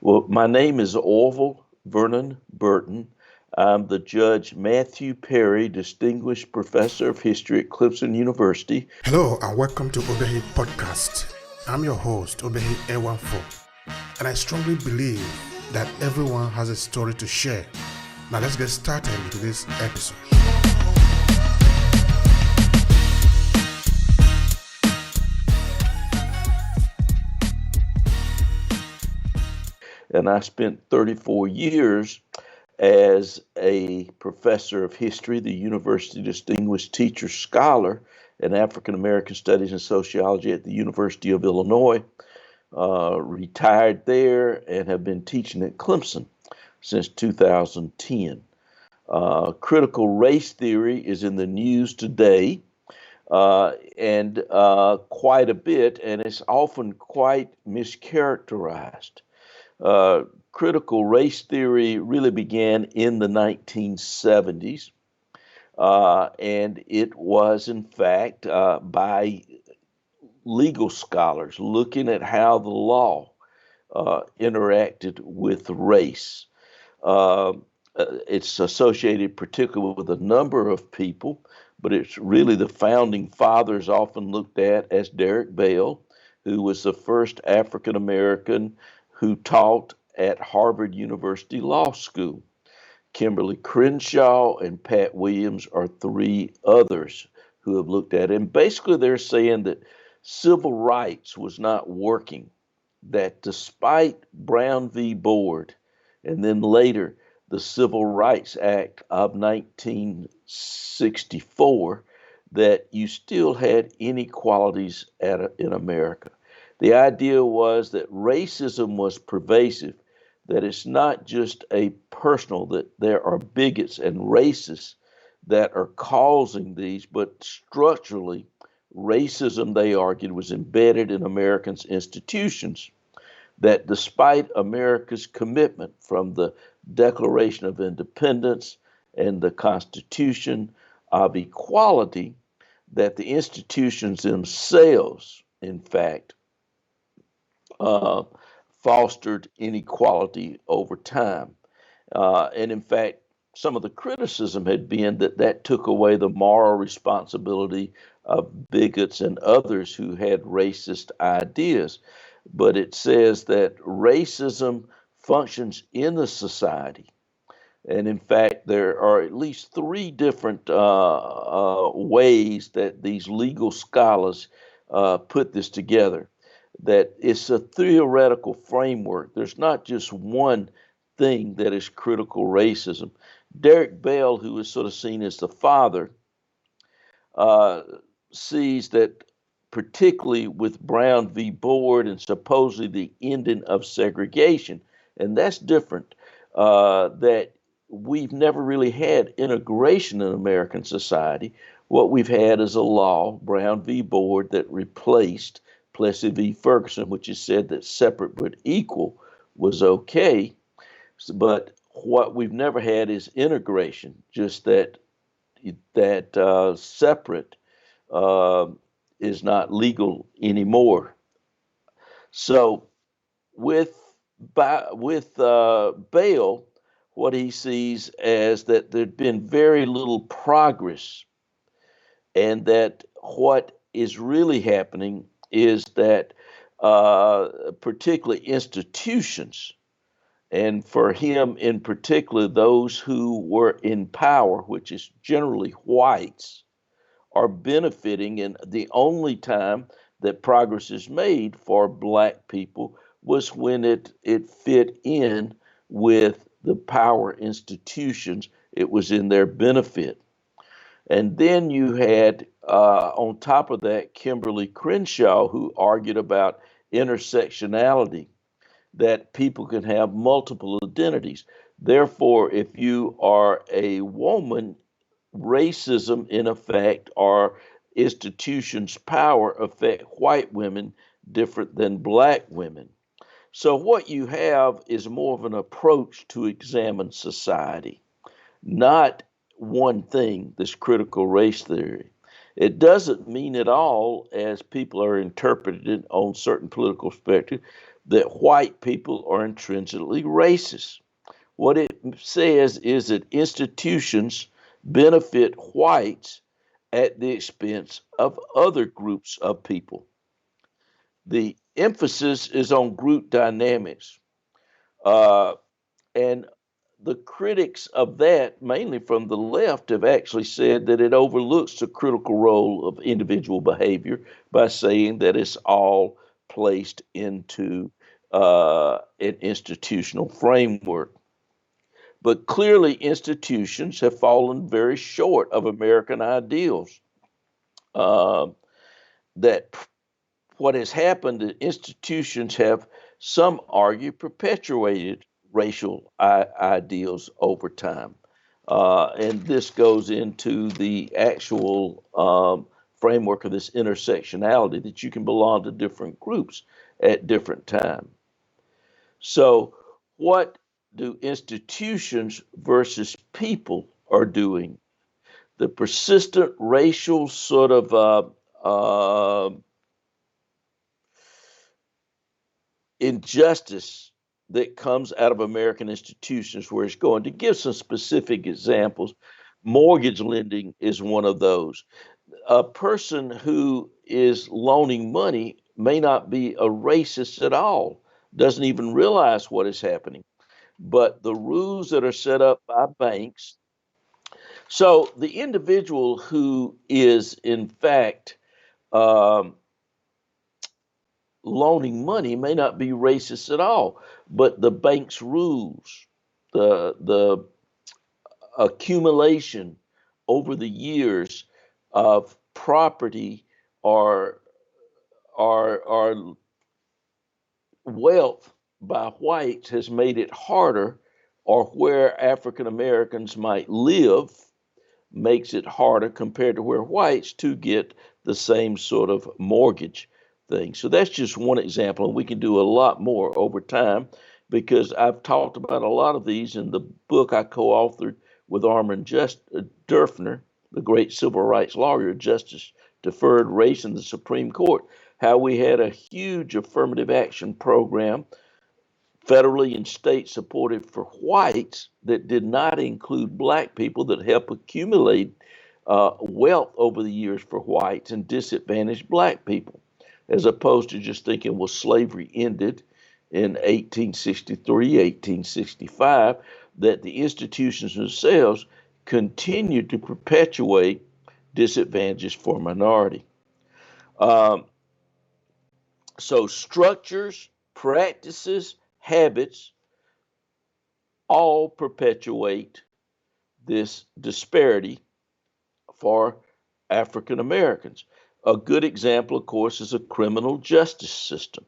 Well, my name is Orville Vernon Burton. I'm the Judge Matthew Perry Distinguished Professor of History at Clemson University. Hello and welcome to Obehi Podcast. I'm your host, Obehi Ewafo, and I strongly believe that everyone has a story to share. Now let's get started into this episode. And I spent 34 years as a professor of history, the University Distinguished Teacher Scholar in African American Studies and Sociology at the University of Illinois. Retired there and have been teaching at Clemson since 2010. Critical race theory is in the news today and quite a bit, and it's often quite mischaracterized. Critical race theory really began in the 1970s, and it was, in fact, by legal scholars looking at how the law interacted with race. It's associated particularly with a number of people, but it's really the founding fathers often looked at as Derek Bell, who was the first African American who taught at Harvard University Law School. Kimberly Crenshaw and Pat Williams are three others who have looked at it. And basically they're saying that civil rights was not working, that despite Brown v. Board and then later the Civil Rights Act of 1964, that you still had inequalities in America. The idea was that racism was pervasive, that it's not just a personal, that there are bigots and racists that are causing these, but structurally, racism, they argued, was embedded in Americans' institutions, that despite America's commitment from the Declaration of Independence and the Constitution of Equality, that the institutions themselves, in fact, fostered inequality over time. And in fact, some of the criticism had been that that took away the moral responsibility of bigots and others who had racist ideas. But it says that racism functions in the society. And in fact, there are at least three different ways that these legal scholars put this together. That it's a theoretical framework. There's not just one thing that is critical racism. Derek Bell, who is sort of seen as the father, sees that particularly with Brown v. Board and supposedly the ending of segregation, and that's different, that we've never really had integration in American society. What we've had is a law, Brown v. Board, that replaced Plessy v. Ferguson, which is said that separate but equal was okay. But what we've never had is integration, just that separate is not legal anymore. So with Bale, what he sees as that there'd been very little progress, and that what is really happening is that particularly institutions, and for him in particular, those who were in power, which is generally whites, are benefiting. And the only time that progress is made for Black people was when it fit in with the power institutions. It was in their benefit. And then you had, on top of that, Kimberly Crenshaw, who argued about intersectionality, that people can have multiple identities. Therefore, if you are a woman, racism, in effect, or institutions' power affect white women different than Black women. So what you have is more of an approach to examine society, not one thing, this critical race theory. It doesn't mean at all, as people are interpreted on certain political spectrum, that white people are intrinsically racist. What it says is that institutions benefit whites at the expense of other groups of people. The emphasis is on group dynamics. Uh, and the critics of that, mainly from the left, have actually said that it overlooks the critical role of individual behavior by saying that it's all placed into an institutional framework. But clearly, institutions have fallen very short of American ideals. Uh, that what has happened is institutions have, some argue, perpetuated racial ideals over time. And this goes into the actual framework of this intersectionality that you can belong to different groups at different times. So, what do institutions versus people are doing? The persistent racial sort of injustice that comes out of American institutions, where it's going to give some specific examples. Mortgage lending is one of those. A person who is loaning money may not be a racist at all, doesn't even realize what is happening. But the rules that are set up by banks. So the individual who is, in fact, um, loaning money may not be racist at all, but the bank's rules, the accumulation over the years of property or or wealth by whites has made it harder, or where African Americans might live makes it harder compared to where whites to get the same sort of mortgage thing. So that's just one example, and we can do a lot more over time because I've talked about a lot of these in the book I co-authored with Durfner, the great civil rights lawyer, Justice Deferred Race in the Supreme Court, how we had a huge affirmative action program, federally and state supported, for whites that did not include black people, that helped accumulate wealth over the years for whites and disadvantaged black people, as opposed to just thinking, well, slavery ended in 1863, 1865, that the institutions themselves continued to perpetuate disadvantages for minority. Um, so structures, practices, habits all perpetuate this disparity for African Americans. A good example, of course, is a criminal justice system.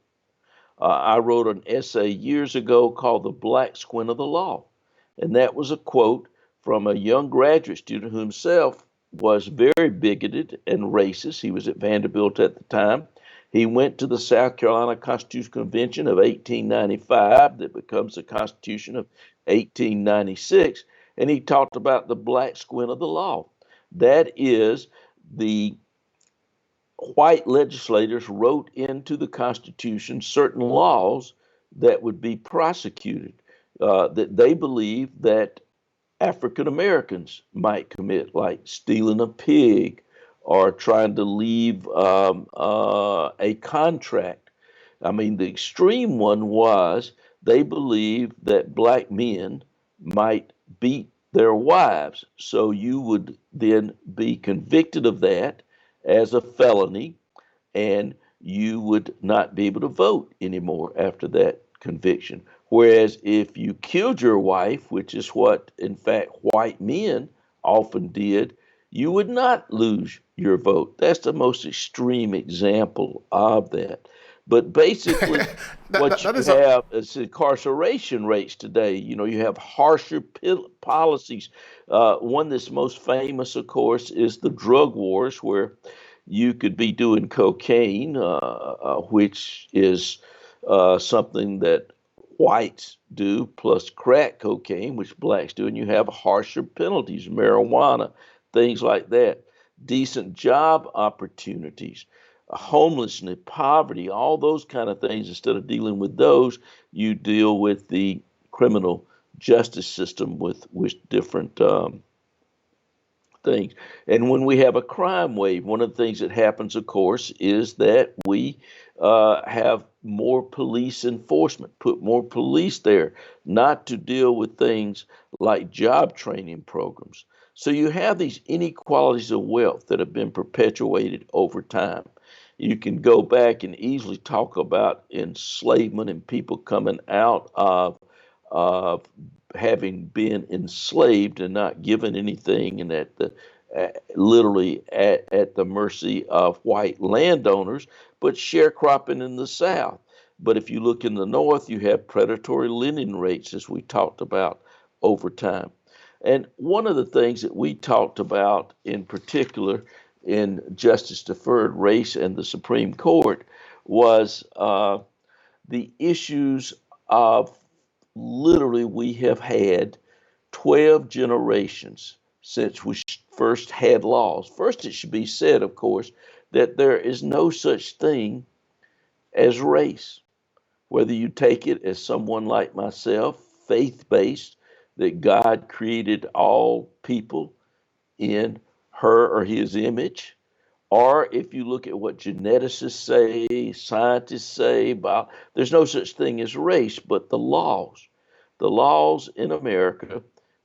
I wrote an essay years ago called The Black Squint of the Law. And that was a quote from a young graduate student who himself was very bigoted and racist. He was at Vanderbilt at the time. He went to the South Carolina Constitutional Convention of 1895 that becomes the Constitution of 1896. And he talked about the black squint of the law. That is, the white legislators wrote into the Constitution certain laws that would be prosecuted, that they believed that African Americans might commit, like stealing a pig or trying to leave a contract. I mean, the extreme one was they believed that black men might beat their wives. So you would then be convicted of that as a felony, and you would not be able to vote anymore after that conviction. Whereas if you killed your wife, which is what, in fact, white men often did, you would not lose your vote. That's the most extreme example of that. But basically, what you have is incarceration rates today. You know, you have harsher policies. One that's most famous, of course, is the drug wars, where you could be doing cocaine, which is something that whites do, plus crack cocaine, which blacks do, and you have harsher penalties, marijuana, things like that. Decent job opportunities. homelessness, poverty, all those kind of things. Instead of dealing with those, you deal with the criminal justice system with different things. And when we have a crime wave, one of the things that happens, of course, is that we have more police enforcement, put more police there, not to deal with things like job training programs. So you have these inequalities of wealth that have been perpetuated over time. You can go back and easily talk about enslavement and people coming out of having been enslaved and not given anything, and literally at the mercy of white landowners, but sharecropping in the South. But if you look in the North, you have predatory lending rates, as we talked about over time. And one of the things that we talked about in particular in Justice Deferred Race and the Supreme Court was the issues of, literally, we have had 12 generations since we first had laws. First, it should be said, of course, that there is no such thing as race. Whether you take it as someone like myself, faith-based, that God created all people in her or his image, or if you look at what geneticists say, scientists say, about, there's no such thing as race, but the laws. The laws in America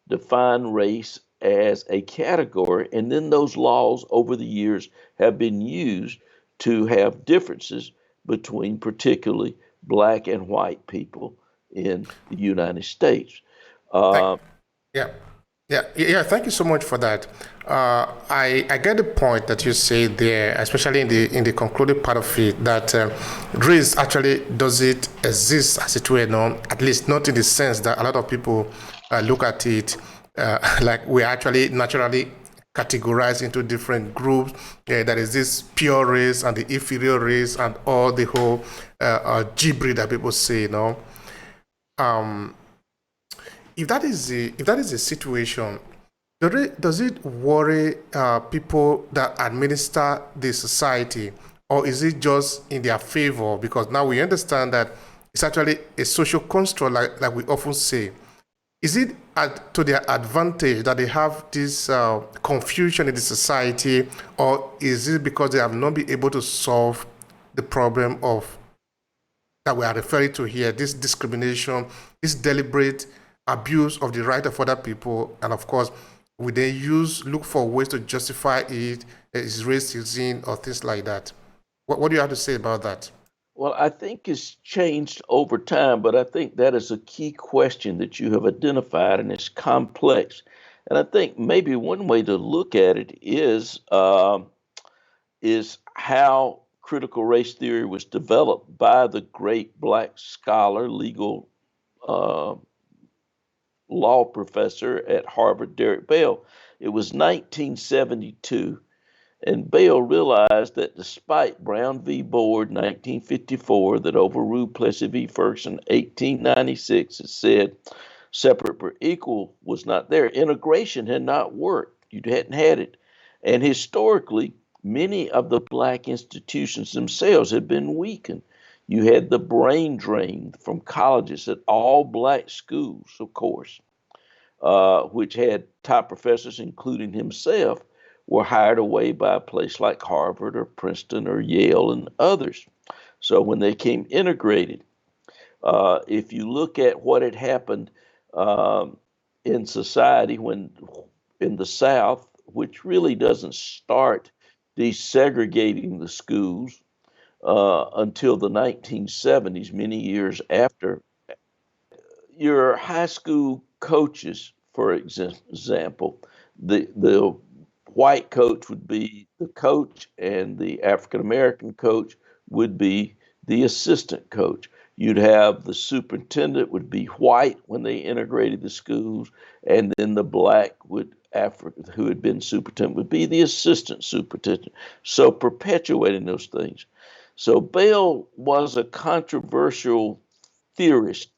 define race as a category, and then those laws over the years have been used to have differences between particularly black and white people in the United States. Thank, Uh, yeah. Yeah. Thank you so much for that. I get the point that you say there, especially in the concluded part of it, that race actually does it exist as it were, no? At least not in the sense that a lot of people look at it like we actually naturally categorized into different groups. There is this pure race and the inferior race and all the whole gibberish that people say, you know. Um, if that is the situation, does it worry people that administer the society, or is it just in their favor? Because now we understand that it's actually a social construct, like we often say. Is it to their advantage that they have this confusion in the society, or is it because they have not been able to solve the problem of that we are referring to here, this discrimination, this deliberate abuse of the right of other people, and of course, we then look for ways to justify it, is racism or things like that. What do you have to say about that? Well, I think it's changed over time, but I think that is a key question that you have identified, and it's complex. And I think maybe one way to look at it is how critical race theory was developed by the great black scholar, legal uh, law professor at Harvard, Derek Bell. It was 1972. And Bell realized that despite Brown v. Board 1954 that overruled Plessy v. Ferguson 1896, it said separate but equal was not there. Integration had not worked. You hadn't had it. And historically, many of the black institutions themselves had been weakened. You had the brain drain from colleges at all black schools, of course, which had top professors, including himself, were hired away by a place like Harvard or Princeton or Yale and others. So when they came integrated, if you look at what had happened in society when in the South, which really doesn't start desegregating the schools until the 1970s, many years after, your high school coaches, for example, the white coach would be the coach, and the African American coach would be the assistant coach. You'd have the superintendent would be white when they integrated the schools, and then the black who had been superintendent would be the assistant superintendent. So perpetuating those things. So Bell was a controversial theorist.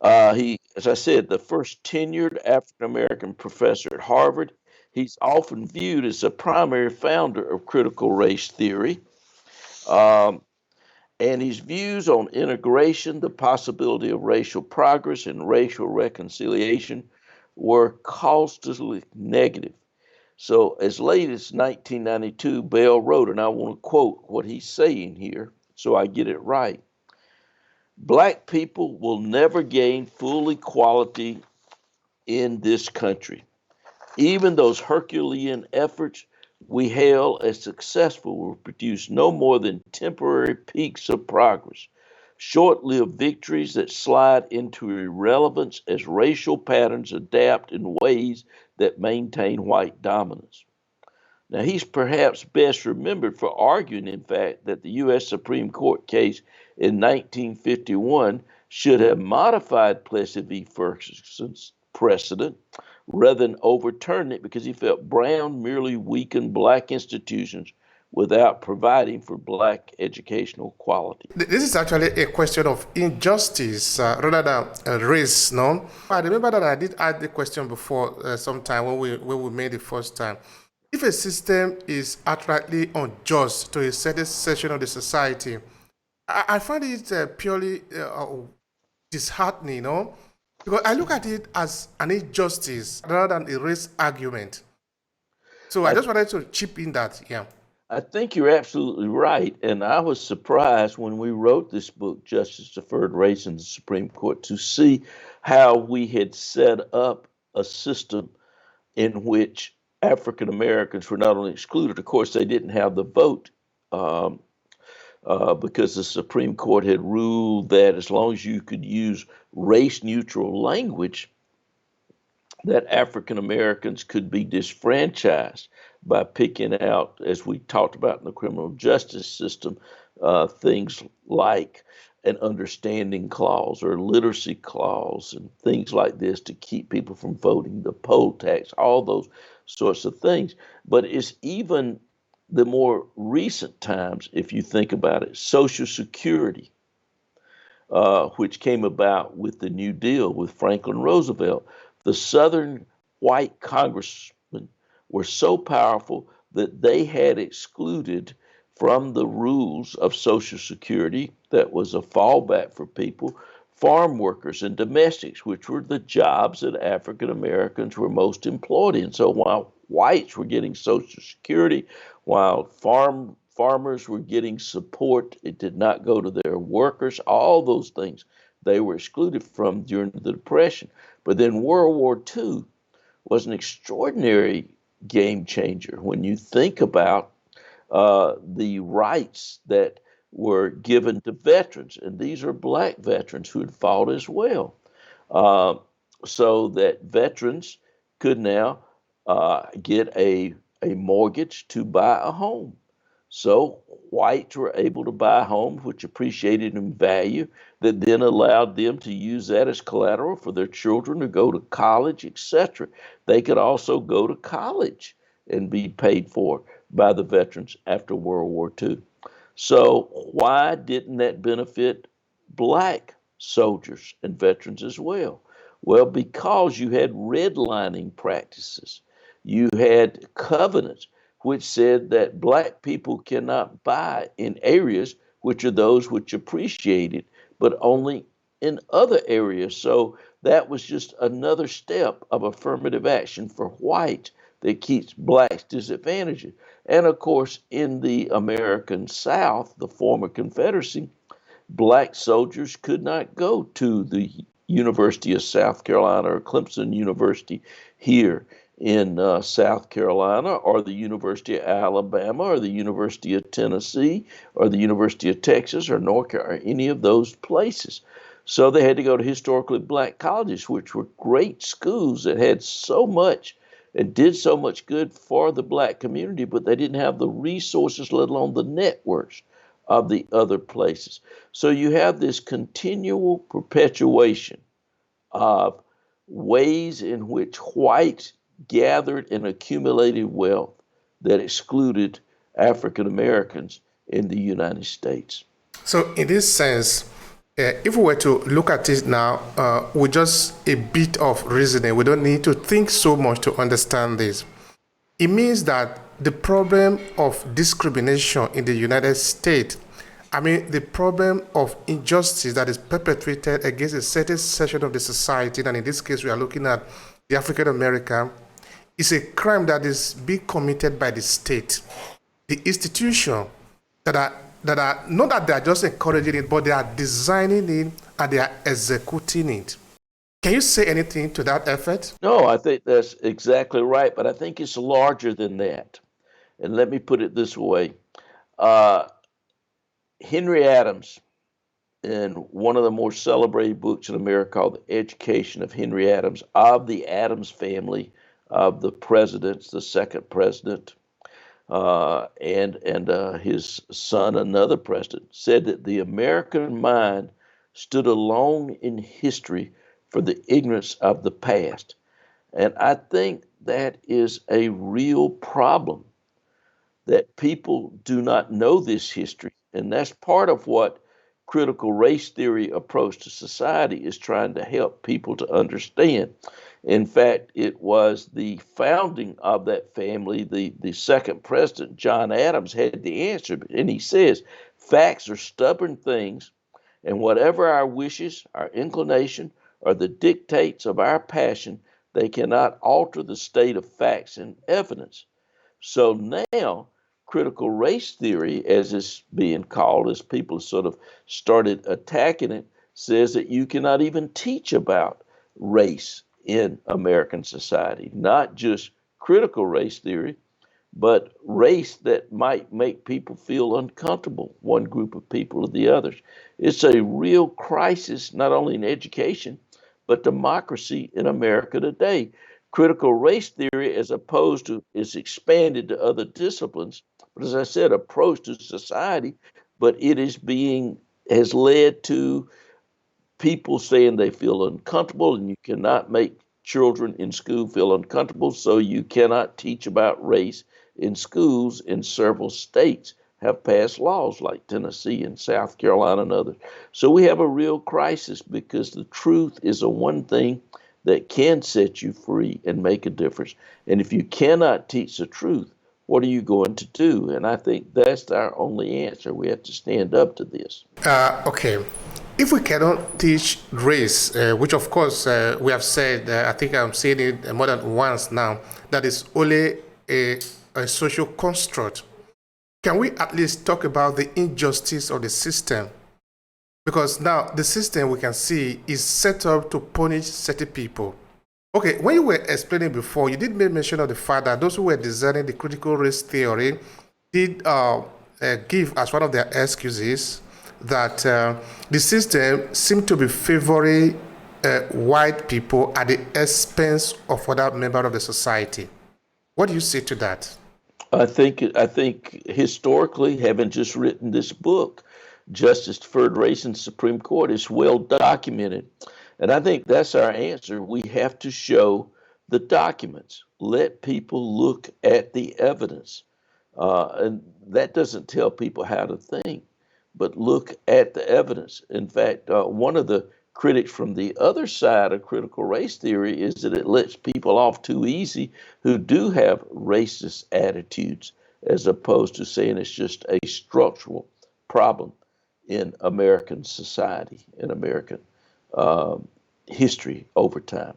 He, as I said, the first tenured African American professor at Harvard. He's often viewed as a primary founder of critical race theory. Um, and his views on integration, the possibility of racial progress, and racial reconciliation were caustically negative. So, as late as 1992, Bell wrote, and I want to quote what he's saying here so I get it right. Black people will never gain full equality in this country. Even those Herculean efforts we hail as successful will produce no more than temporary peaks of progress, short lived victories that slide into irrelevance as racial patterns adapt in ways that maintain white dominance. Now, he's perhaps best remembered for arguing, in fact, that the U.S. Supreme Court case in 1951 should have modified Plessy v. Ferguson's precedent rather than overturn it because he felt Brown merely weakened black institutions without providing for black educational quality. This is actually a question of injustice rather than race, no? I remember that I did ask the question before sometime when we made it first time. If a system is outrightly unjust to a certain section of the society, I find it purely disheartening, no? Because I look at it as an injustice rather than a race argument. So I just wanted to chip in that, yeah. I think you're absolutely right. And I was surprised when we wrote this book, Justice Deferred Race in the Supreme Court, to see how we had set up a system in which African Americans were not only excluded, of course, they didn't have the vote because the Supreme Court had ruled that as long as you could use race neutral language, that African Americans could be disfranchised by picking out, as we talked about in the criminal justice system, things like an understanding clause or literacy clause and things like this to keep people from voting, the poll tax, all those sorts of things. But it's even the more recent times, if you think about it, Social Security, which came about with the New Deal with Franklin Roosevelt. The Southern white congressmen were so powerful that they had excluded from the rules of Social Security, that was a fallback for people, farm workers and domestics, which were the jobs that African Americans were most employed in. So while whites were getting Social Security, while farmers were getting support, it did not go to their workers, all those things they were excluded from during the Depression. But then World War II was an extraordinary game changer when you think about the rights that were given to veterans, and these are black veterans who had fought as well, so that veterans could now get a mortgage to buy a home. So whites were able to buy homes which appreciated in value, that then allowed them to use that as collateral for their children to go to college, etc. They could also go to college and be paid for by the veterans after World War II. So why didn't that benefit black soldiers and veterans as well? Well, because you had redlining practices. You had covenants which said that black people cannot buy in areas which are those which appreciated, but only in other areas. So that was just another step of affirmative action for whites that keeps blacks disadvantaged. And of course, in the American South, the former Confederacy, black soldiers could not go to the University of South Carolina or Clemson University here in South Carolina, or the University of Alabama, or the University of Tennessee, or the University of Texas, or North Carolina, or any of those places. So they had to go to historically black colleges, which were great schools that had so much and did so much good for the black community, but they didn't have the resources, let alone the networks of the other places. So you have this continual perpetuation of ways in which whites gathered and accumulated wealth that excluded African Americans in the United States. So in this sense, if we were to look at it now with just a bit of reasoning, we don't need to think so much to understand this. It means that the problem of discrimination in the United States, I mean, the problem of injustice that is perpetrated against a certain section of the society, and in this case, we are looking at the African American, is a crime that is being committed by the state, the institution that are not that they are just encouraging it, but they are designing it and they are executing it. Can you say anything to that effort? No, I think that's exactly right, but I think it's larger than that. And let me put it this way. Uh, Henry Adams, in one of the more celebrated books in America called The Education of Henry Adams, of the Adams family, of the presidents, the second president, and his son, another president, said that the American mind stood alone in history for the ignorance of the past. And I think that is a real problem, that people do not know this history. And that's part of what critical race theory approach to society is trying to help people to understand. In fact, it was the founding of that family, the second president, John Adams, had the answer. And he says, facts are stubborn things, and whatever our wishes, our inclination, or the dictates of our passion, they cannot alter the state of facts and evidence. So now, critical race theory, as it's being called, as people sort of started attacking it, says that you cannot even teach about race in American society, not just critical race theory, but race that might make people feel uncomfortable, one group of people or the others. It's a real crisis, not only in education, but democracy in America today. Critical race theory, as opposed to, is expanded to other disciplines, but as I said, approach to society, but it is being, has led to people saying they feel uncomfortable, and you cannot make children in school feel uncomfortable, so you cannot teach about race in schools. In several states have passed laws like Tennessee and South Carolina and others. So we have a real crisis, because the truth is the one thing that can set you free and make a difference. And if you cannot teach the truth, what are you going to do? And I think that's our only answer. We have to stand up to this. Okay. If we cannot teach race, which of course we have said, I think I'm saying it more than once now, that is only a social construct, can we at least talk about the injustice of the system? Because now the system, we can see, is set up to punish certain people. Okay, when you were explaining before, you did make mention of the fact that those who were designing the critical race theory did give as one of their excuses that the system seemed to be favoring white people at the expense of other members of the society. What do you say to that? I think historically, having just written this book, Justice Deferred Race in the Supreme Court, is well documented. And I think that's our answer. We have to show the documents. Let people look at the evidence. And that doesn't tell people how to think, but look at the evidence. In fact, one of the critics from the other side of critical race theory is that it lets people off too easy who do have racist attitudes, as opposed to saying it's just a structural problem in American society, in American history over time.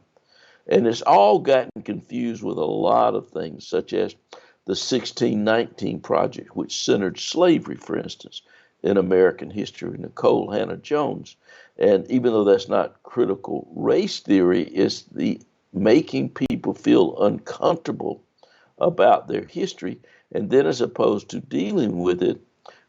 And it's all gotten confused with a lot of things, such as the 1619 Project, which centered slavery, for instance, in American history, Nicole Hannah Jones. And even though that's not critical race theory, it's the making people feel uncomfortable about their history. And then, as opposed to dealing with it,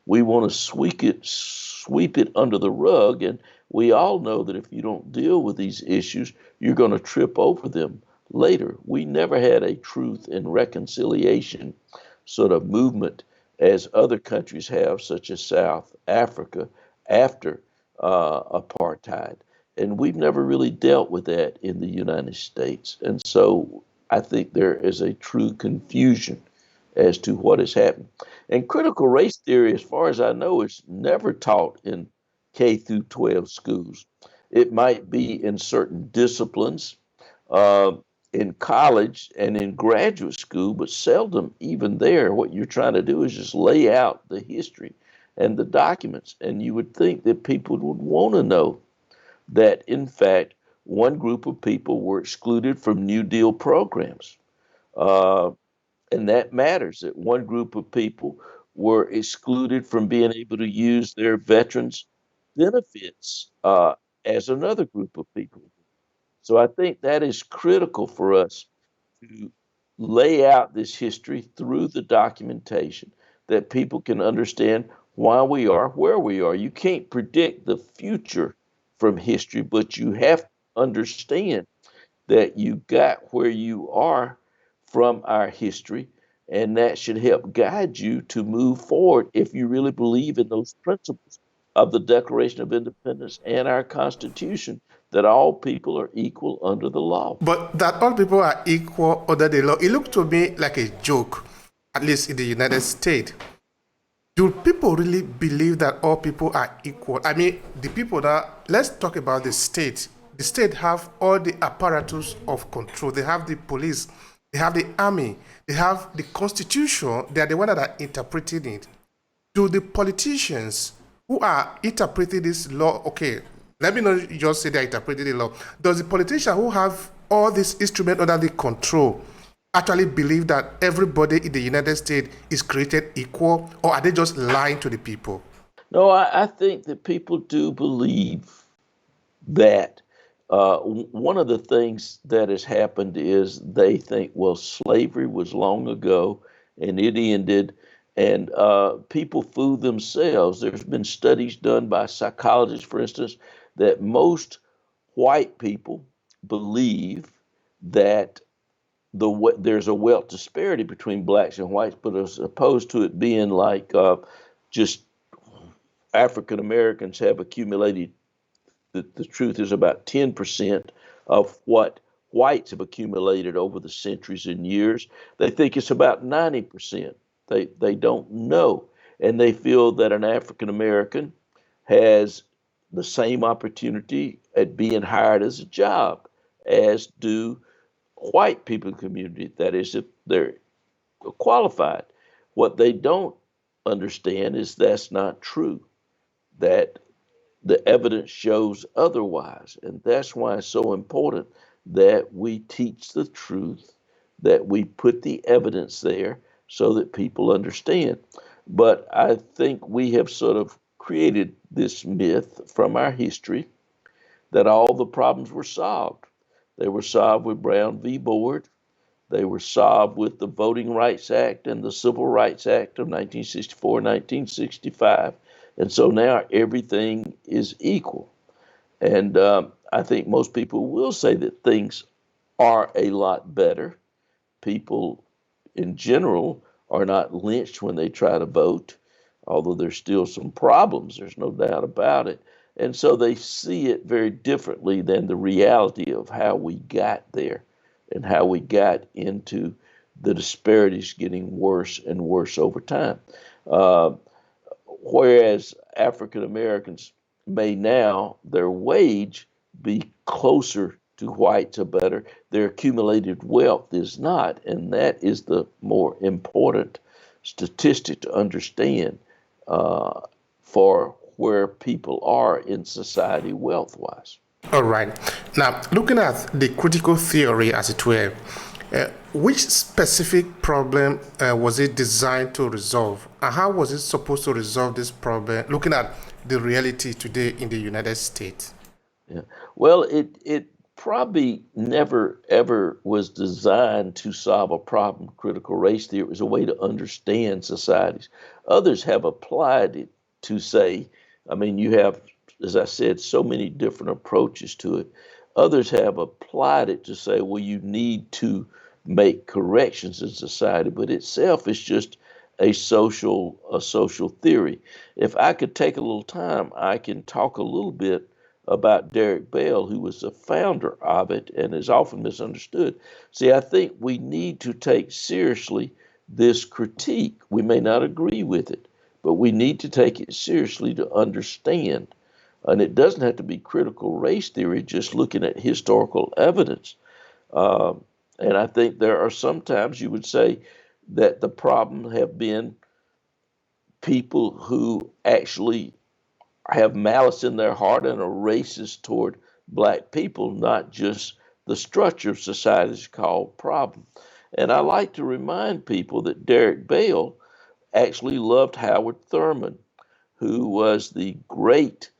we want to sweep it under the rug. And we all know that if you don't deal with these issues, you're going to trip over them later. We never had a truth and reconciliation sort of movement as other countries have, such as South Africa after apartheid. And we've never really dealt with that in the United States. And so I think there is a true confusion as to what has happened. And critical race theory, as far as I know, is never taught in K through 12 schools. It might be in certain disciplines. Uh, in college and in graduate school, but seldom even there. What you're trying to do is just lay out the history and the documents. And you would think that people would want to know that, in fact, one group of people were excluded from New Deal programs. Uh, and that matters, that one group of people were excluded from being able to use their veterans' benefits as another group of people. So I think that is critical for us to lay out this history through the documentation that people can understand why we are where we are. You can't predict the future from history, but you have to understand that you got where you are from our history, and that should help guide you to move forward if you really believe in those principles of the Declaration of Independence and our Constitution, that all people are equal under the law. But that all people are equal under the law, it looked to me like a joke, at least in the United States. Do people really believe that all people are equal? I mean, the people that, let's talk about the state. The state have all the apparatus of control. They have the police, they have the army, they have the constitution. They are the one that are interpreting it. Do the politicians who are interpreting this law, okay, let me not just say they're interpreting the law. Does the politician who have all this instrument under the control actually believe that everybody in the United States is created equal, or are they just lying to the people? No, I think that people do believe that. One of the things that has happened is they think, well, slavery was long ago and it ended, and people fool themselves. There's been studies done by psychologists, for instance, that most white people believe that there's a wealth disparity between blacks and whites, but as opposed to it being like just African Americans have accumulated, the truth is about 10% of what whites have accumulated over the centuries and years. They think it's about 90%. They don't know. And they feel that an African American has the same opportunity at being hired as a job as do white people in the community. That is, if they're qualified. What they don't understand is that's not true, that the evidence shows otherwise. And that's why it's so important that we teach the truth, that we put the evidence there so that people understand. But I think we have sort of created this myth from our history that all the problems were solved. They were solved with Brown v. Board. They were solved with the Voting Rights Act and the Civil Rights Act of 1964, 1965. And so now everything is equal. And I think most people will say that things are a lot better. People in general are not lynched when they try to vote, although there's still some problems, there's no doubt about it. And so they see it very differently than the reality of how we got there and how we got into the disparities getting worse and worse over time. Whereas African Americans may now, their wage be closer to whites or better, their accumulated wealth is not. And that is the more important statistic to understand for where people are in society wealth-wise. All right. Now, looking at the critical theory, as it were, which specific problem was it designed to resolve? And how was it supposed to resolve this problem, looking at the reality today in the United States? Yeah. Well, it probably never ever was designed to solve a problem. Critical race theory was a way to understand societies. Others have applied it to say, I mean, you have, as I said, so many different approaches to it. Others have applied it to say, well, you need to make corrections in society, but itself is just a social theory. If I could take a little time, I can talk a little bit about Derek Bell, who was the founder of it and is often misunderstood. See, I think we need to take seriously this critique. We may not agree with it, but we need to take it seriously to understand. And it doesn't have to be critical race theory, just looking at historical evidence. And I think there are sometimes you would say that the problem have been people who actually have malice in their heart and are racist toward black people, not just the structure of society is called problem. And I like to remind people that Derek Bell actually loved Howard Thurman, who was the great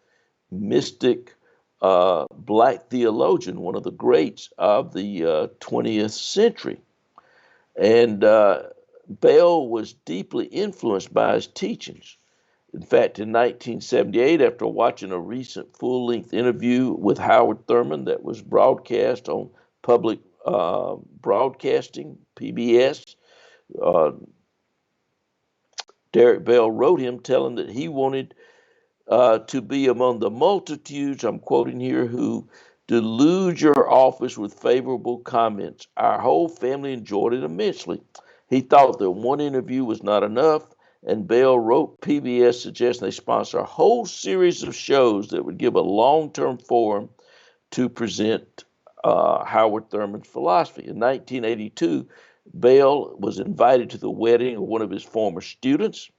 mystic black theologian, one of the greats of the 20th century. And Bell was deeply influenced by his teachings. In fact, in 1978, after watching a recent full length interview with Howard Thurman that was broadcast on public broadcasting, PBS, uh, Derek Bell wrote him telling that he wanted to be among the multitudes, I'm quoting here, who delude your office with favorable comments. Our whole family enjoyed it immensely. He thought that one interview was not enough, and Bell wrote PBS suggesting they sponsor a whole series of shows that would give a long term forum to present Howard Thurman's philosophy. In 1982, Bell was invited to the wedding of one of his former students.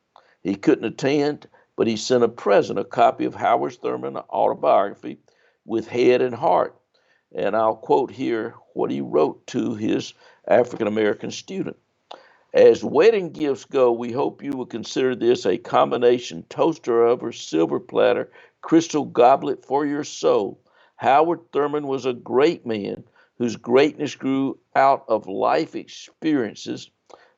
He couldn't attend, but he sent a present, a copy of Howard Thurman's autobiography with head and heart. And I'll quote here what he wrote to his African American student. As wedding gifts go, we hope you will consider this a combination toaster oven, silver platter, crystal goblet for your soul. Howard Thurman was a great man whose greatness grew out of life experiences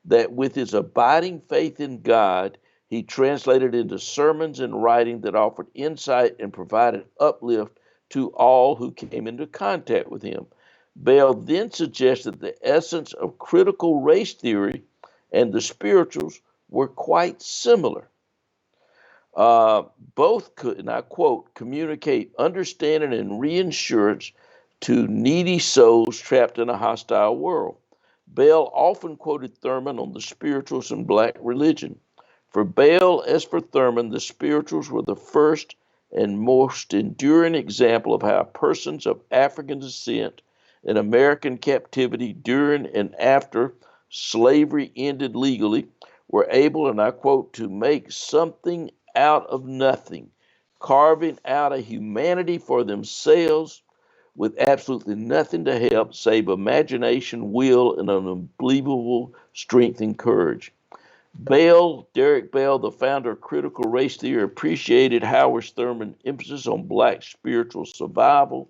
that, with his abiding faith in God, he translated into sermons and writing that offered insight and provided uplift to all who came into contact with him. Bell then suggested the essence of critical race theory and the spirituals were quite similar. Both could, and I quote, communicate understanding and reassurance to needy souls trapped in a hostile world. Bell often quoted Thurman on the spirituals and black religion. For Bell, as for Thurman, the spirituals were the first and most enduring example of how persons of African descent in American captivity during and after slavery ended legally were able, and I quote, to make something out of nothing, carving out a humanity for themselves with absolutely nothing to help save imagination, will, and an unbelievable strength and courage. Bell, Derek Bell, the founder of critical race theory, appreciated Howard Thurman's emphasis on black spiritual survival,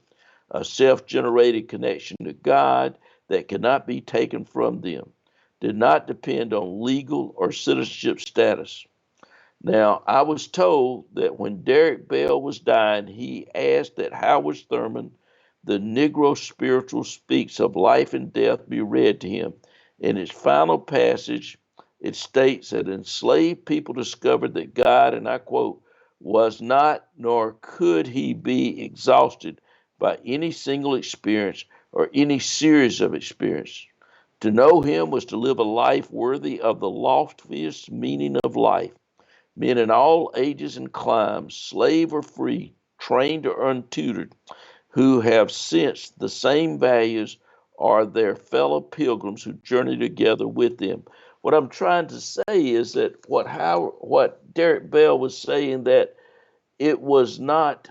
a self generated connection to God that cannot be taken from them, did not depend on legal or citizenship status. Now, I was told that when Derek Bell was dying, he asked that Howard Thurman, the Negro spiritual speaks of life and death, be read to him. In its final passage, it states that enslaved people discovered that God, and I quote, was not nor could he be exhausted by any single experience or any series of experiences. To know him was to live a life worthy of the loftiest meaning of life. Men in all ages and climes, slave or free, trained or untutored, who have sensed the same values are their fellow pilgrims who journey together with them. What I'm trying to say is that what Derek Bell was saying, that it was not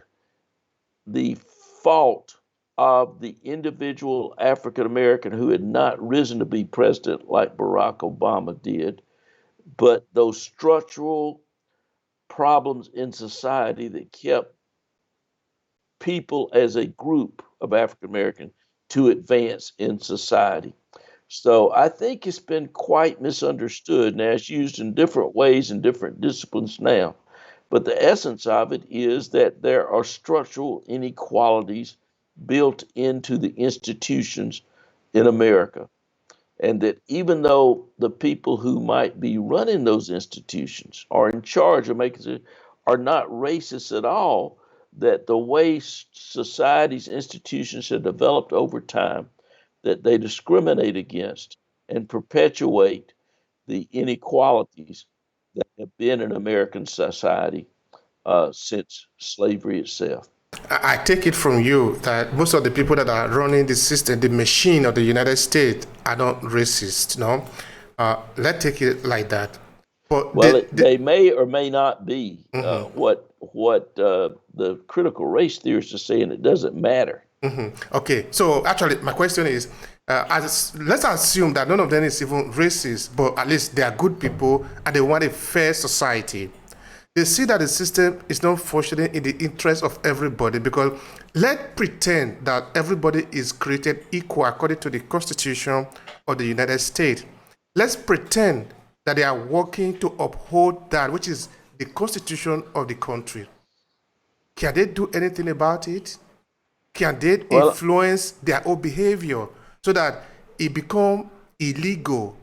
the fault of the individual African American who had not risen to be president like Barack Obama did, but those structural problems in society that kept people as a group of African Americans to advance in society. So I think it's been quite misunderstood. Now it's used in different ways in different disciplines now. But the essence of it is that there are structural inequalities built into the institutions in America. And that even though the people who might be running those institutions are in charge of making it, are not racist at all, that the way society's institutions have developed over time, that they discriminate against and perpetuate the inequalities that have been in American society since slavery itself. I take it from you that most of the people that are running the system, the machine of the United States, are not racist. No, let's take it like that. But Well, they may or may not be. What the critical race theorists are saying, it doesn't matter. okay. So actually, my question is, let's assume that none of them is even racist, but at least they are good people and they want a fair society. They see that the system is not functioning in the interest of everybody because let's pretend that everybody is created equal according to the Constitution of the United States. Let's pretend that they are working to uphold that, which is the Constitution of the country. Can they do anything about it? Can they Well, influence their own behavior so that it become illegal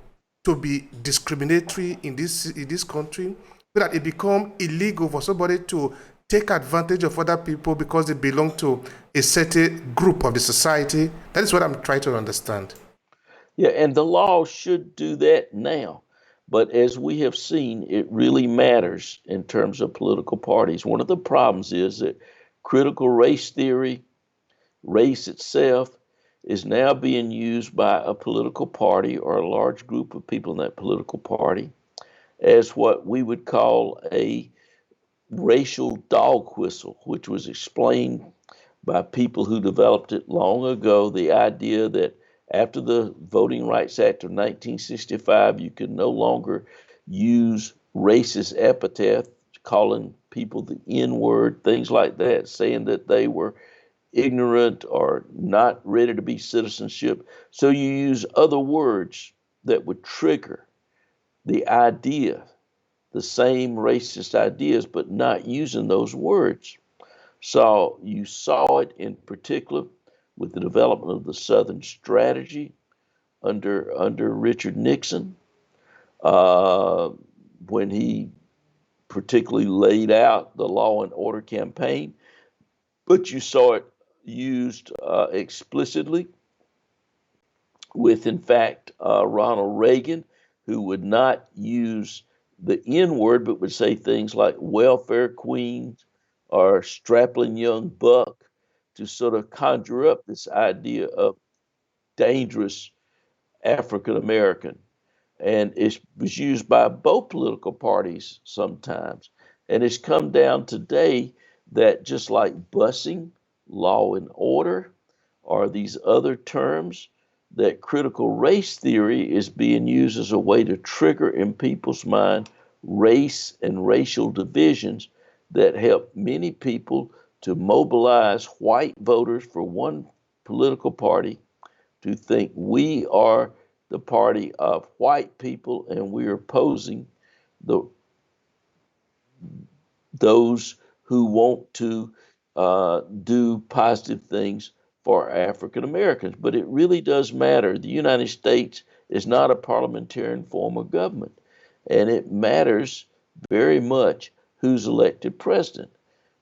to be discriminatory in this country, so that it become illegal for somebody to take advantage of other people because they belong to a certain group of the society? That is what I'm trying to understand. yeah, and the law should do that now. But as we have seen, it really matters in terms of political parties. One of the problems is that critical race theory, race itself, is now being used by a political party or a large group of people in that political party as what we would call a racial dog whistle, which was explained by people who developed it long ago. The idea that after the Voting Rights Act of 1965, you could no longer use racist epithets, calling people the N word, things like that, saying that they were ignorant or not ready to be citizenship. So you use other words that would trigger the idea, the same racist ideas, but not using those words. So you saw it in particular with the development of the Southern strategy under Richard Nixon, uh, when he particularly laid out the law and order campaign. But you saw it used explicitly with, in fact, Ronald Reagan, who would not use the N word, but would say things like welfare queens or strapping young buck to sort of conjure up this idea of dangerous African American. And it was used by both political parties sometimes. And it's come down today that just like busing, law and order, or these other terms, that critical race theory is being used as a way to trigger in people's mind race and racial divisions that help many people to mobilize white voters for one political party to think we are the party of white people and we are opposing the those who want to do positive things for African Americans. But it really does matter. The United States is not a parliamentarian form of government, and it matters very much who's elected president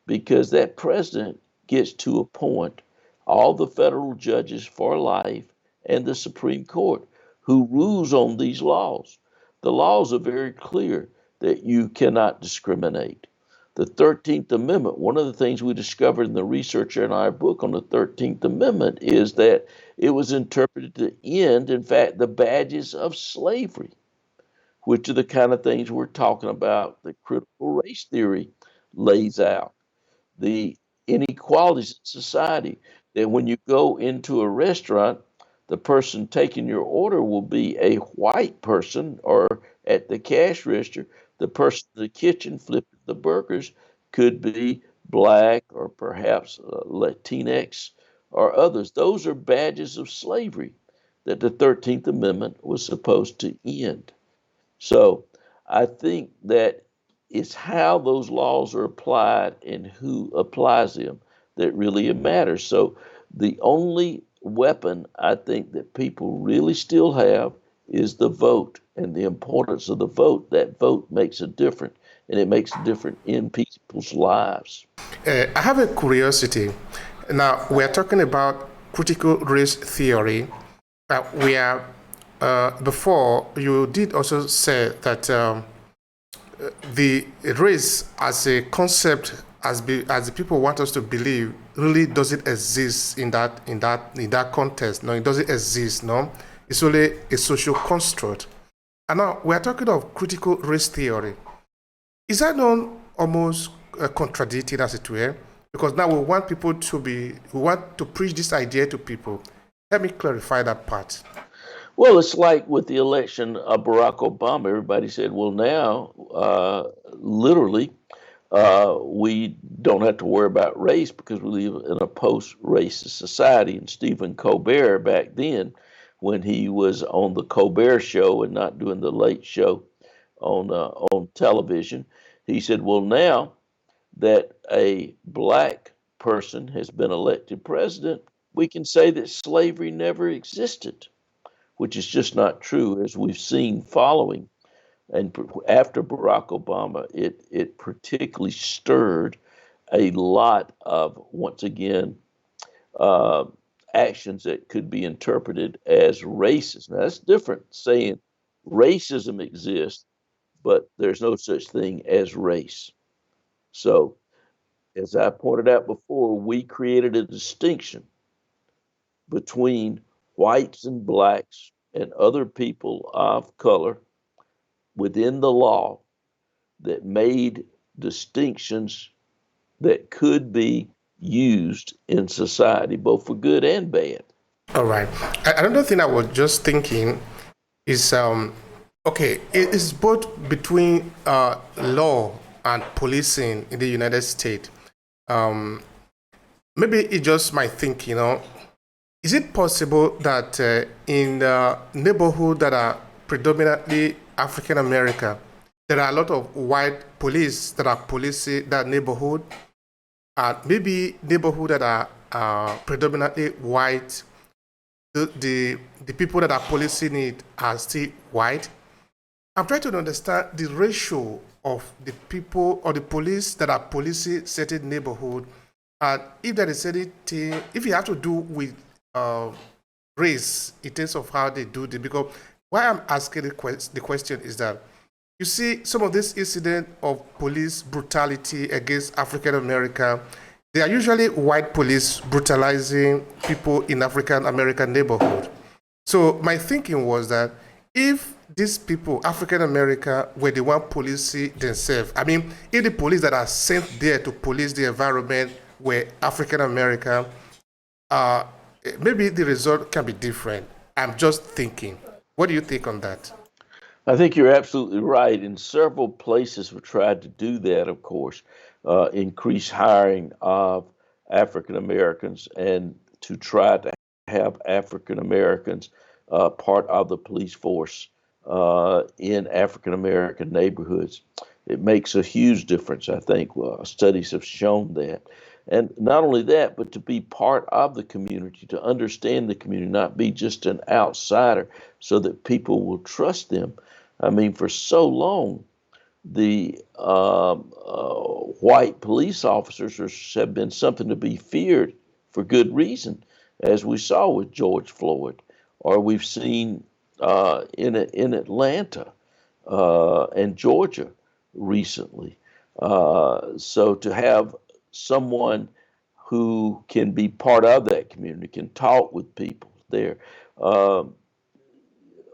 because that president gets to appoint all the federal judges for life and the Supreme Court who rules on these laws. The laws are very clear that you cannot discriminate. The 13th Amendment, one of the things we discovered in the research in our book on the 13th Amendment is that it was interpreted to end, in fact, the badges of slavery, which are the kind of things we're talking about that critical race theory lays out. The inequalities in society, that when you go into a restaurant, the person taking your order will be a white person, or at the cash register, the person in the kitchen flipping the burgers could be black or perhaps Latinx or others. Those are badges of slavery that the 13th Amendment was supposed to end. So I think that it's how those laws are applied and who applies them that really matters. So the only weapon I think that people really still have is the vote and the importance of the vote. That vote makes a difference, and it makes a difference in people's lives. I have a curiosity. Now, we're talking about critical race theory. Before, you did also say that the race as a concept as the people want us to believe really doesn't exist in that context. No, it doesn't exist. No, it's only a social construct. And now we are talking of critical race theory. Is that not almost contradicting as it were? Because now we want to preach this idea to people. Let me clarify that part. Well, it's like with the election of Barack Obama. Everybody said, well, now, literally, we don't have to worry about race because we live in a post-racist society. And Stephen Colbert, back then, when he was on the Colbert Show and not doing the Late Show on television, he said, well, now that a black person has been elected president, we can say that slavery never existed, which is just not true, as we've seen following and after Barack Obama. It particularly stirred a lot of, once again, uh, actions that could be interpreted as racist. Now, that's different saying racism exists, but there's no such thing as race. So, as I pointed out before, we created a distinction between whites and blacks and other people of color within the law that made distinctions that could be used in society, both for good and bad. All right. Another thing I was just thinking is okay, it is both between law and policing in the United States. Um, Maybe it's just my thinking. Is it possible that in neighborhoods that are predominantly African American, there are a lot of white police that are policing that neighborhood, and maybe neighborhoods that are predominantly white, the people that are policing it are still white? I'm trying to understand the ratio of the people or the police that are policing certain neighborhood, and if there is anything, if you have to do with uh, race in terms of how they do it. Because why I'm asking the question is that you see some of this incident of police brutality against African American, they are usually white police brutalizing people in African American neighborhood. So my thinking was that if these people, African American, were the one policing themselves, I mean, if the police that are sent there to police the environment were African American, uh, maybe the result can be different. I'm just thinking. What do you think on that? I think you're absolutely right. In several places, we tried to do that, of course, increase hiring of African Americans and to try to have African Americans part of the police force in African American neighborhoods. It makes a huge difference, I think. Studies have shown that. And not only that, but to be part of the community, to understand the community, not be just an outsider, so that people will trust them. I mean, for so long, the white police officers have been something to be feared for good reason, as we saw with George Floyd, or we've seen in Atlanta and Georgia recently. So to have someone who can be part of that community, can talk with people there. Um,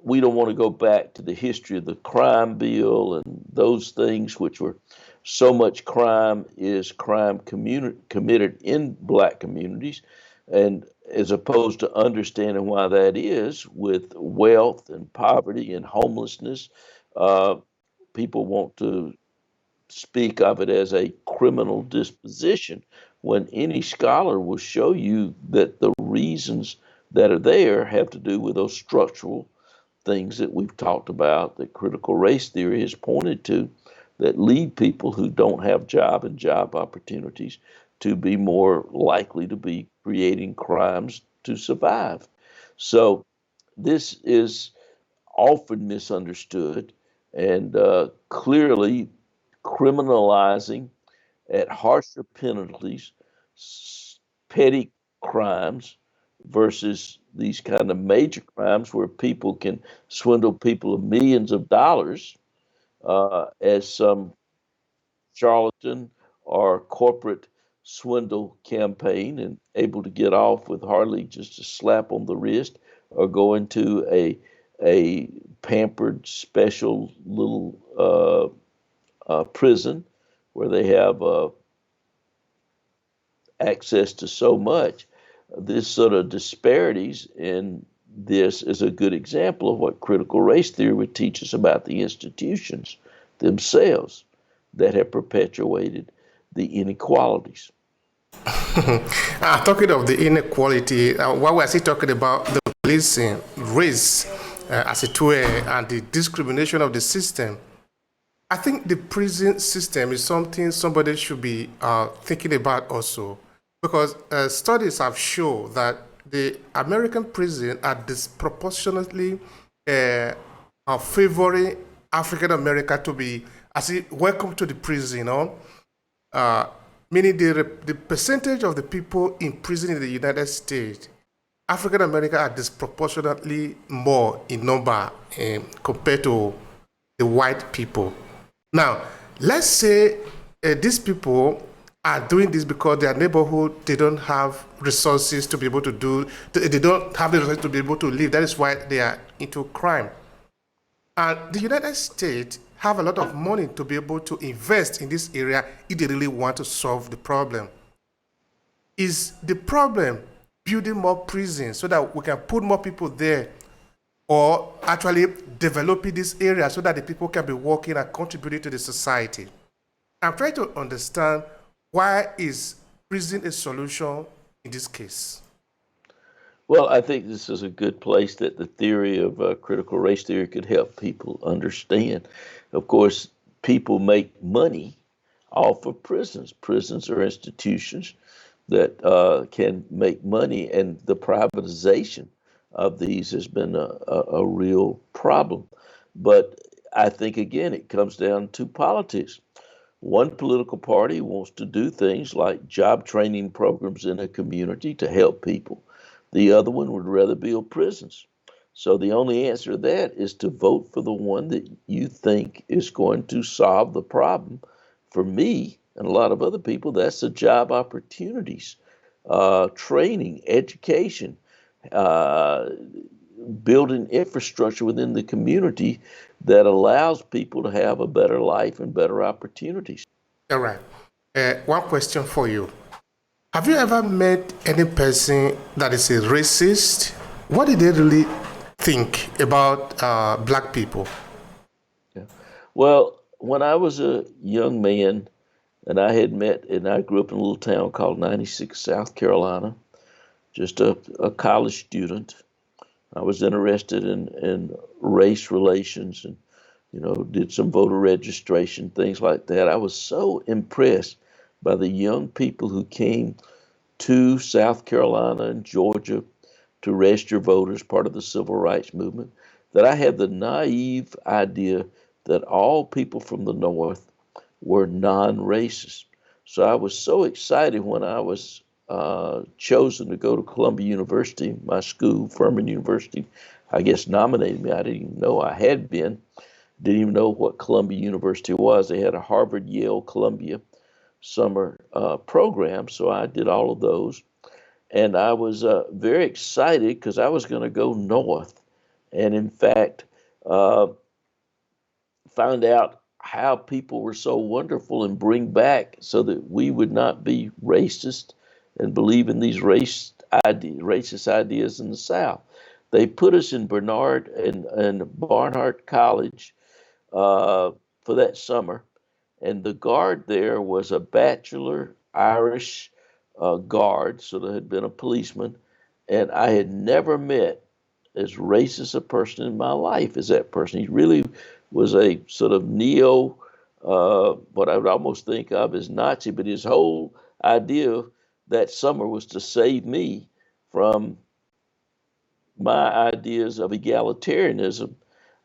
we don't want to go back to the history of the crime bill and those things, which were so much crime is committed in black communities, and as opposed to understanding why that is with wealth and poverty and homelessness, uh, people want to speak of it as a criminal disposition, when any scholar will show you that the reasons that are there have to do with those structural things that we've talked about, that critical race theory has pointed to, that lead people who don't have job and job opportunities to be more likely to be creating crimes to survive. So this is often misunderstood, and clearly criminalizing at harsher penalties petty crimes versus these kind of major crimes where people can swindle people of millions of dollars, as some charlatan or corporate swindle campaign and able to get off with hardly just a slap on the wrist, or go into a pampered special little prison where they have access to so much. This sort of disparities in this is a good example of what critical race theory would teach us about the institutions themselves that have perpetuated the inequalities. Talking of the inequality, while we're still talking about the policing, race as a tool and the discrimination of the system, I think the prison system is something somebody should be thinking about also, because studies have shown that the American prison are disproportionately favoring African America to be as welcome to the prison, uh, meaning the percentage of the people in prison in the United States, African American are disproportionately more in number compared to the white people. Now, let's say these people are doing this because their neighborhood, they don't have resources to be able to do, they don't have the resources to be able to live. That is why they are into crime. And the United States have a lot of money to be able to invest in this area if they really want to solve the problem. Is the problem building more prisons so that we can put more people there, or actually developing this area so that the people can be working and contributing to the society? I'm trying to understand, why is prison a solution in this case? Well, I think this is a good place that the theory of critical race theory could help people understand. Of course, people make money off of prisons. Prisons are institutions that can make money, and the privatization of these has been a real problem. But I think, again, it comes down to politics. One political party wants to do things like job training programs in a community to help people. The other one would rather build prisons. So the only answer to that is to vote for the one that you think is going to solve the problem. For me and a lot of other people, that's the job opportunities, training, education, uh, building infrastructure within the community that allows people to have a better life and better opportunities. All right. One question for you. Have you ever met any person that is a racist? What did they really think about black people? Yeah. Well, when I was a young man, and I grew up in a little town called 96, South Carolina, just a college student. I was interested in race relations, and did some voter registration, things like that. I was so impressed by the young people who came to South Carolina and Georgia to register voters, part of the civil rights movement, that I had the naive idea that all people from the North were non-racist. So I was so excited when I was chosen to go to Columbia University, my school, Furman University, I guess nominated me. I didn't even know I had been. Didn't even know what Columbia University was. They had a Harvard, Yale, Columbia summer program, so I did all of those. And I was very excited because I was going to go north. And in fact, uh, found out how people were so wonderful and bring back so that we would not be racist and believe in these racist ideas in the South. They put us in Bernard and Barnhart College for that summer, and the guard there was a bachelor Irish guard, so there had been a policeman, and I had never met as racist a person in my life as that person. He really was a sort of neo, what I would almost think of as Nazi, but his whole idea that summer was to save me from my ideas of egalitarianism.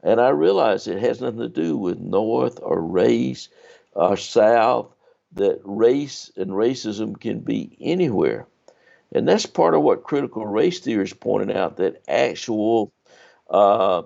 And I realized it has nothing to do with North or race or South, that race and racism can be anywhere. And that's part of what critical race theory is pointing out, that actual uh,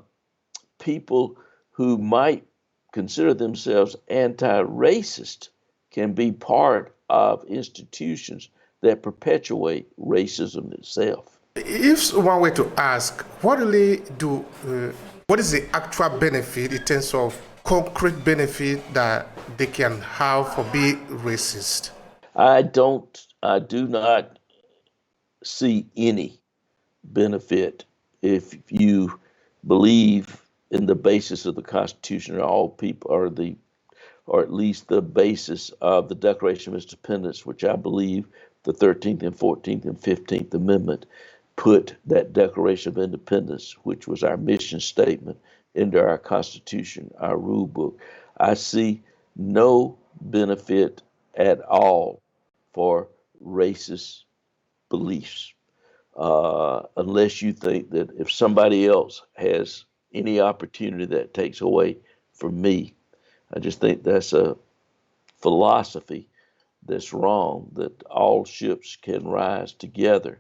people who might consider themselves anti-racist can be part of institutions that perpetuate racism itself. If one were to ask, what is the actual benefit in terms of concrete benefit that they can have for being racist? I do not see any benefit if you believe in the basis of the Constitution, or all people, or at least the basis of the Declaration of Independence, which I believe the 13th and 14th and 15th Amendment put that Declaration of Independence, which was our mission statement, into our Constitution, our rule book. I see no benefit at all for racist beliefs, unless you think that if somebody else has any opportunity that takes away from me. I just think that's a philosophy that's wrong, that all ships can rise together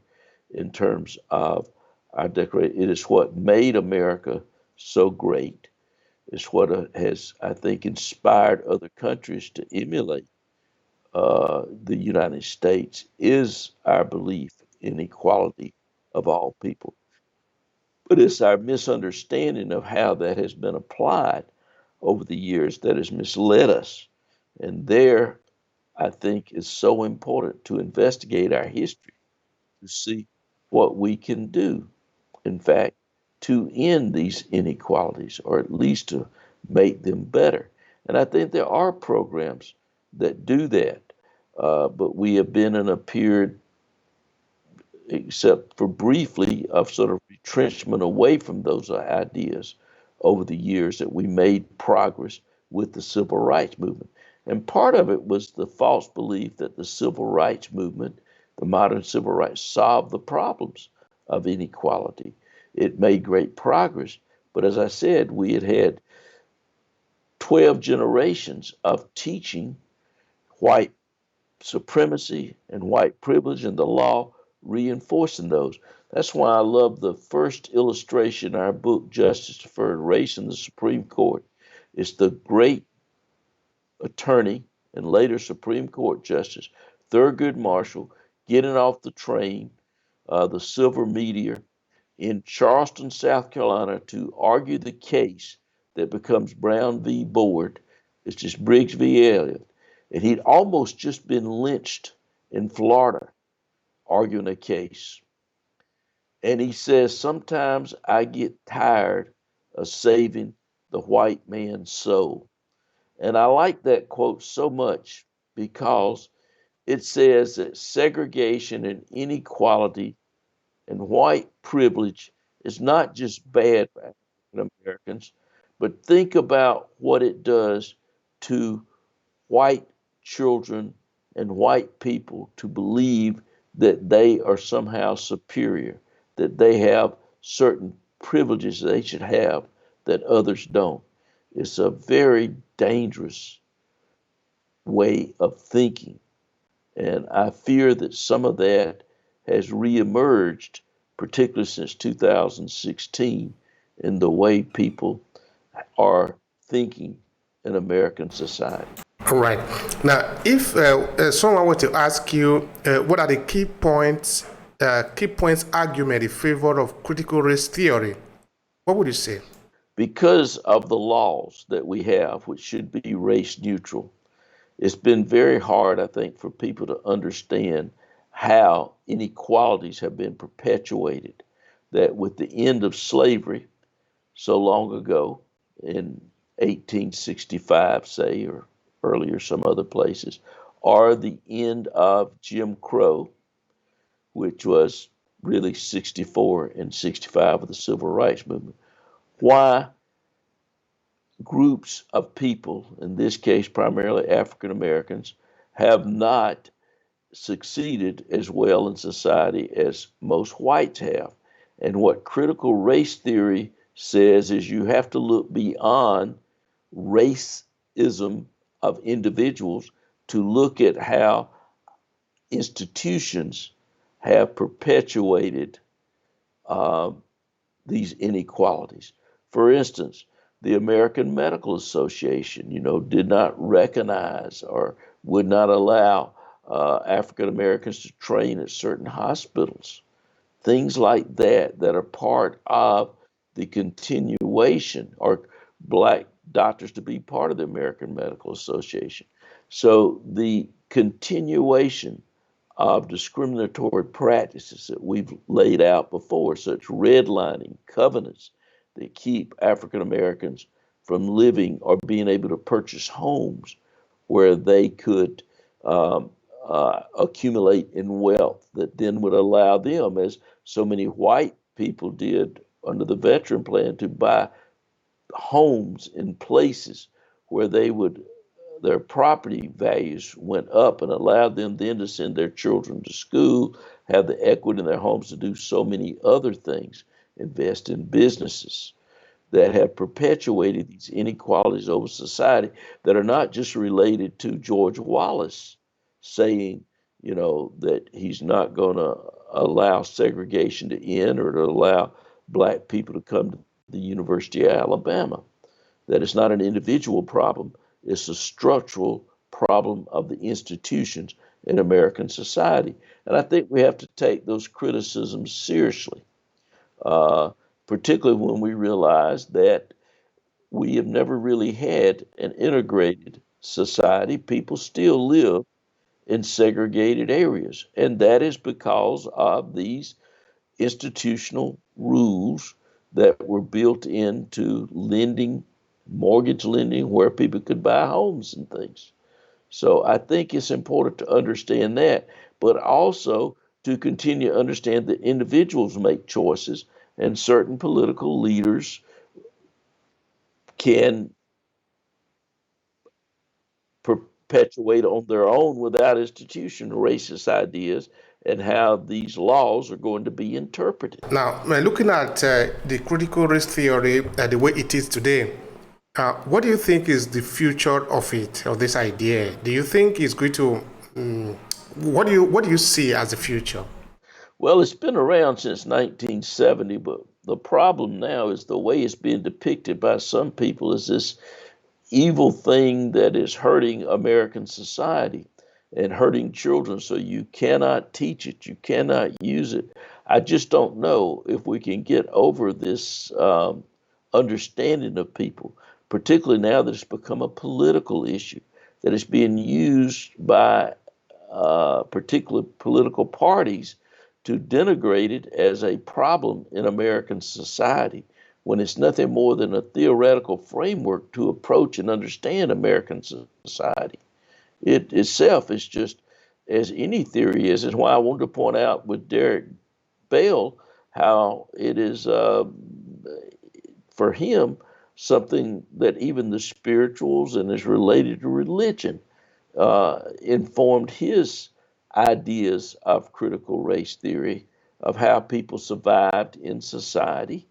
in terms of our declaration. It is what made America so great. It's what has, I think, inspired other countries to emulate the United States, is our belief in equality of all people. But it's our misunderstanding of how that has been applied over the years that has misled us. And there, I think, is so important to investigate our history to see what we can do, in fact, to end these inequalities, or at least to make them better. And I think there are programs that do that, but we have been in a period, except for briefly, of sort of retrenchment away from those ideas over the years, that we made progress with the civil rights movement. And part of it was the false belief that the civil rights movement, the modern civil rights, solved the problems of inequality. It made great progress, but as I said, we had had 12 generations of teaching white supremacy and white privilege, and the law reinforcing those. That's why I love the first illustration in our book, Justice Deferred Race in the Supreme Court. It's the great attorney and later Supreme Court Justice Thurgood Marshall getting off the train, the Silver Meteor, in Charleston, South Carolina, to argue the case that becomes Brown v. Board. It's just Briggs v. Elliott. And he'd almost just been lynched in Florida arguing a case. And he says, sometimes I get tired of saving the white man's soul. And I like that quote so much because it says that segregation and inequality and white privilege is not just bad for African Americans, but think about what it does to white children and white people to believe that they are somehow superior, that they have certain privileges they should have that others don't. It's a very dangerous way of thinking. And I fear that some of that has reemerged, particularly since 2016, in the way people are thinking in American society. All right. Now, if someone were to ask you, what are the key points argument in favor of critical race theory, what would you say? Because of the laws that we have, which should be race neutral, it's been very hard, I think, for people to understand how inequalities have been perpetuated. That with the end of slavery so long ago, in 1865, say, or earlier, some other places, or the end of Jim Crow, which was really 64 and 65 of the civil rights movement, why groups of people, in this case primarily African Americans, have not succeeded as well in society as most whites have. And what critical race theory says is you have to look beyond racism of individuals to look at how institutions have perpetuated these inequalities. For instance, The American Medical Association, did not recognize or would not allow African Americans to train at certain hospitals. Things like that are part of the continuation, or black doctors to be part of the American Medical Association. So the continuation of discriminatory practices that we've laid out before, such redlining, covenants that keep African Americans from living or being able to purchase homes where they could accumulate in wealth that then would allow them, as so many white people did under the veteran plan, to buy homes in places where their property values went up, and allowed them then to send their children to school, have the equity in their homes to do so many other things, invest in businesses that have perpetuated these inequalities over society that are not just related to George Wallace saying, that he's not going to allow segregation to end or to allow black people to come to the University of Alabama. That it's not an individual problem, it's a structural problem of the institutions in American society. And I think we have to take those criticisms seriously, particularly when we realize that we have never really had an integrated society. People still live in segregated areas, and that is because of these institutional rules that were built into lending, mortgage lending, where people could buy homes and things. So I think it's important to understand that, but also to continue to understand that individuals make choices, and certain political leaders can perpetuate on their own without institution racist ideas and how these laws are going to be interpreted. Now, looking at the critical race theory, the way it is today, what do you think is the future of it, of this idea? Do you think it's going to? What do you see as the future? Well, it's been around since 1970, but the problem now is the way it's being depicted by some people is this evil thing that is hurting American society and hurting children. So you cannot teach it, you cannot use it. I just don't know if we can get over this understanding of people, particularly now that it's become a political issue, that it's being used by particular political parties to denigrate it as a problem in American society, when it's nothing more than a theoretical framework to approach and understand American society. It itself is just as any theory is. It's why I wanted to point out with Derek Bell how it is, for him, something that even the spirituals and is related to religion informed his ideas of critical race theory, of how people survived in society,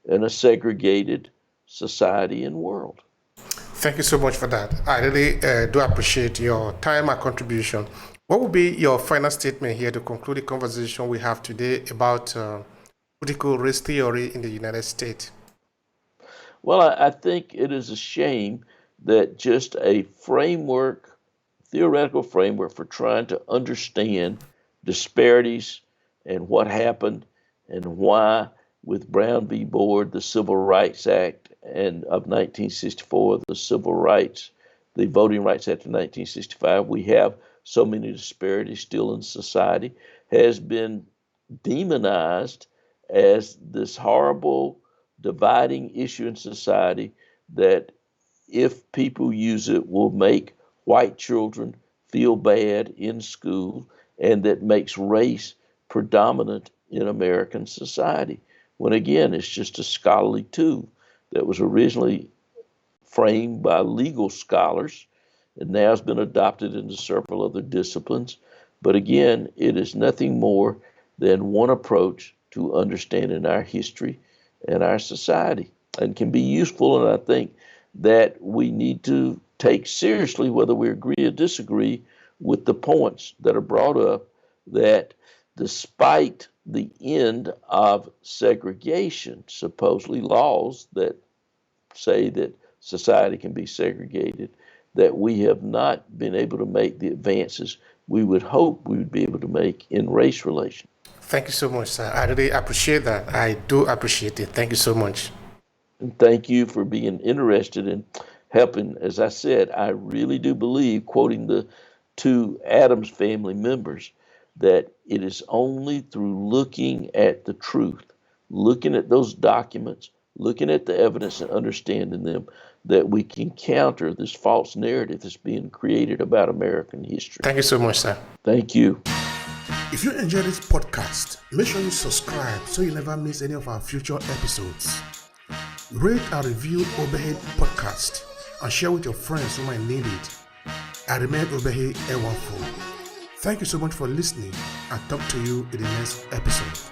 in a segregated society and world. Thank you so much for that. I really do appreciate your time and contribution. What would be your final statement here to conclude the conversation we have today about critical race theory in the United States? Well, I think it is a shame that just a framework, theoretical framework for trying to understand disparities and what happened and why, with Brown v. Board, the Civil Rights Act of 1964, the Voting Rights Act of 1965, we have so many disparities still in society, has been demonized as this horrible dividing issue in society that, if people use it, will make white children feel bad in school, and that makes race predominant in American society. When again, it's just a scholarly tool that was originally framed by legal scholars and now has been adopted into several other disciplines. But again, it is nothing more than one approach to understanding our history and our society, and can be useful. And I think that we need to take seriously, whether we agree or disagree with the points that are brought up, that despite the end of segregation, supposedly laws that say that society can be segregated, that we have not been able to make the advances we would hope we would be able to make in race relations. Thank you so much, sir. I really appreciate that. I do appreciate it. Thank you so much. And thank you for being interested in helping. As I said, I really do believe, quoting the two Adams family members, that it is only through looking at the truth, looking at those documents, looking at the evidence and understanding them, that we can counter this false narrative that's being created about American history. Thank you so much, sir. Thank you. If you enjoy this podcast, make sure you subscribe so you never miss any of our future episodes. Rate and review Obehi Podcast and share with your friends who might need it. I remain Obehi Ewafo. Thank you so much for listening, and talk to you in the next episode.